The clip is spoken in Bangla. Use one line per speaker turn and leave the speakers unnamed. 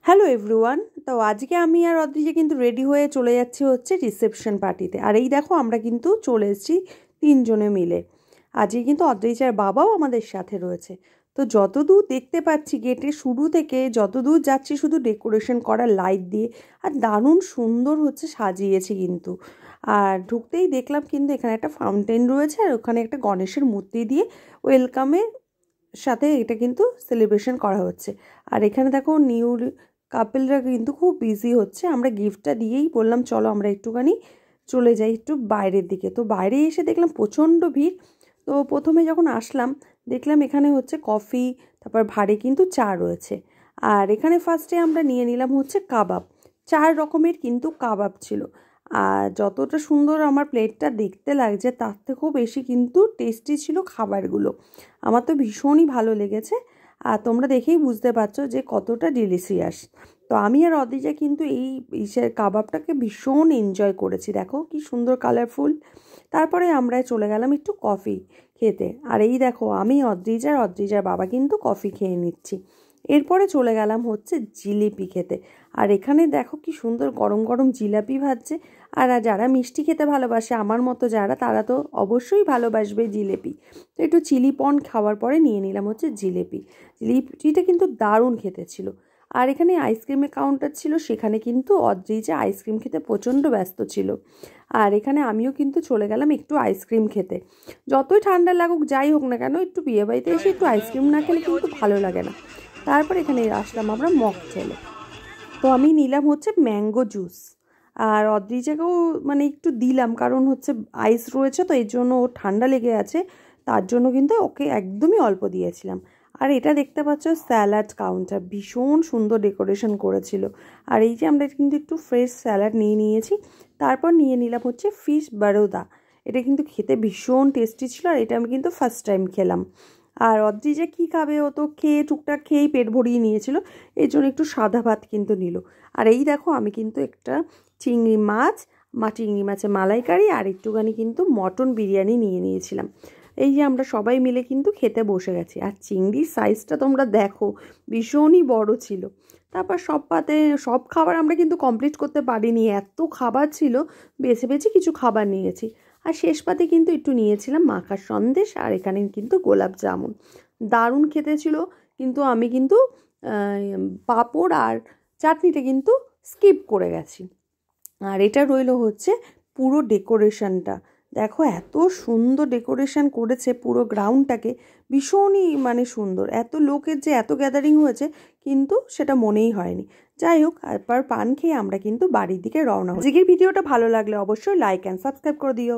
Hello everyone. তো আজকে আমি আর অদ্রিজা কিন্তু রেডি হয়ে চলে যাচ্ছি হচ্ছে রিসেপশন পার্টিতে। আর এই দেখো আমরা কিন্তু চলে এসেছি তিনজনে মিলে। আজকে কিন্তু অদ্রিজার বাবাও আমাদের সাথে রয়েছে। তো যতদূর দেখতে পাচ্ছি গেটের শুরু থেকে যতদূর যাচ্ছি শুধু ডেকোরেশন করা লাইট দিয়ে, আর দারুণ সুন্দর হচ্ছে সাজিয়েছে কিন্তু। আর ঢুকতেই দেখলাম কিন্তু এখানে একটা ফাউন্টেন রয়েছে, আর ওখানে একটা গণেশের মূর্তি দিয়ে ওয়েলকামে সাথে এটা কিন্তু সেলিব্রেশন করা হচ্ছে। আর এখানে দেখো নিউ কাপলরা কিন্তু খুব বিজি হচ্ছে। আমরা গিফটটা দিয়েই বললাম চলো আমরা একটুখানি চলে যাই একটু বাইরের দিকে। তো বাইরে এসে দেখলাম প্রচণ্ড ভিড়। তো প্রথমে যখন আসলাম দেখলাম এখানে হচ্ছে কফি, তারপর ভাড়ে কিন্তু চা রয়েছে। আর এখানে ফার্স্টে আমরা নিয়ে নিলাম হচ্ছে কাবাব। 4 রকমের কিন্তু কাবাব ছিল। আর যতটা সুন্দর আমার প্লেটটা দেখতে লাগছে তার থেকেও বেশি কিন্তু টেস্টি ছিল খাবারগুলো। আমার তো ভীষণই ভালো লেগেছে। আর তোমরা দেখেই বুঝতে পারছো যে কতটা ডিলিশিয়াস। তো আমি আর অদ্রিজা কিন্তু এই কাবাবটাকে ভীষণ এনজয় করেছি। দেখো কি সুন্দর কালারফুল। তারপরে আমরা চলে গেলাম একটু কফি খেতে। আর এই দেখো আমি অদ্রিজার বাবা কিন্তু কফি খেয়ে নিচ্ছি। এরপরে চলে গেলাম হচ্ছে জিলিপি খেতে। আর এখানে দেখো কি সুন্দর গরম গরম জিলাপি ভাজছে। আর যারা মিষ্টি খেতে ভালোবাসে আমার মতো যারা, তারা তো অবশ্যই ভালোবাসবে জিলিপি। তো একটু চিলি পন খাওয়ার পরে নিয়ে নিলাম হচ্ছে জিলিপিটা কিন্তু দারুণ খেতে ছিল। আর এখানে আইসক্রিমের কাউন্টার ছিল, সেখানে কিন্তু অদ্রিজা আইসক্রিম খেতে প্রচণ্ড ব্যস্ত ছিল। আর এখানে আমিও কিন্তু চলে গেলাম একটু আইসক্রিম খেতে। যতই ঠান্ডা লাগুক যাই হোক না কেন, একটু বিয়েবাড়িতে এসে একটু আইসক্রিম না খেলে কিন্তু ভালো লাগে না। তারপর এখানে আসলাম আমরা মকটেলে। তো আমি নিলাম হচ্ছে ম্যাঙ্গো জুস। আর অদ্রিজাকেও মানে একটু দিলাম, কারণ হচ্ছে আইস রয়েছে তো এর জন্য ও ঠান্ডা লেগে আছে, তার জন্য কিন্তু ওকে একদমই অল্প দিয়েছিলাম। আর এটা দেখতে পাচ্ছ স্যালাড কাউন্টার, ভীষণ সুন্দর ডেকোরেশন করেছিল। আর এই যে আমরা কিন্তু একটু ফ্রেশ স্যালাড নিয়ে নিয়েছি। তারপর নিয়ে নিলাম হচ্ছে ফিশ বারোদা। এটা কিন্তু খেতে ভীষণ টেস্টি ছিল, আর এটা আমি কিন্তু ফার্স্ট টাইম খেলাম। আর অদ্রিজা কী খাবে, ও তো খেয়ে টুকটাক খেয়েই পেট ভরিয়ে নিয়েছিল, এই জন্য একটু সাদা ভাত কিন্তু নিল। আর এই দেখো আমি কিন্তু একটা চিংড়ি মাছের মালাইকারি আর একটুখানি কিন্তু মটন বিরিয়ানি নিয়ে নিয়েছিলাম। এই যে আমরা সবাই মিলে কিন্তু খেতে বসে গেছি। আর চিংড়ির সাইজটা তোমরা দেখো ভীষণই বড় ছিল। তারপর সব খাবার আমরা কিন্তু কমপ্লিট করতে পারিনি, এত খাবার ছিল, বেছে বেছে কিছু খাবার নিয়েছি। আর শেষ পাতে কিন্তু একটু নিয়েছিলাম মাখার সন্দেশ, আর এখানে কিন্তু গোলাপ জামুন। দারুণ খেতে ছিল। কিন্তু আমি কিন্তু পাঁপড় আর চাটনিটা কিন্তু স্কিপ করে গেছি। আর এটা রইল হচ্ছে পুরো ডেকোরেশনটা। দেখো এত সুন্দর ডেকোরেশন করেছে পুরো গ্রাউন্ডটাকে, ভীষণই মানে সুন্দর। এত লোকের যে এত গ্যাদারিং হয়েছে কিন্তু সেটা মনেই হয়নি। যাই হোক, এরপর পান খেয়ে আমরা কিন্তু বাড়ির দিকে রওনা হই। আজকের ভিডিওটা ভালো লাগলে অবশ্যই লাইক অ্যান্ড সাবস্ক্রাইব করে দিও।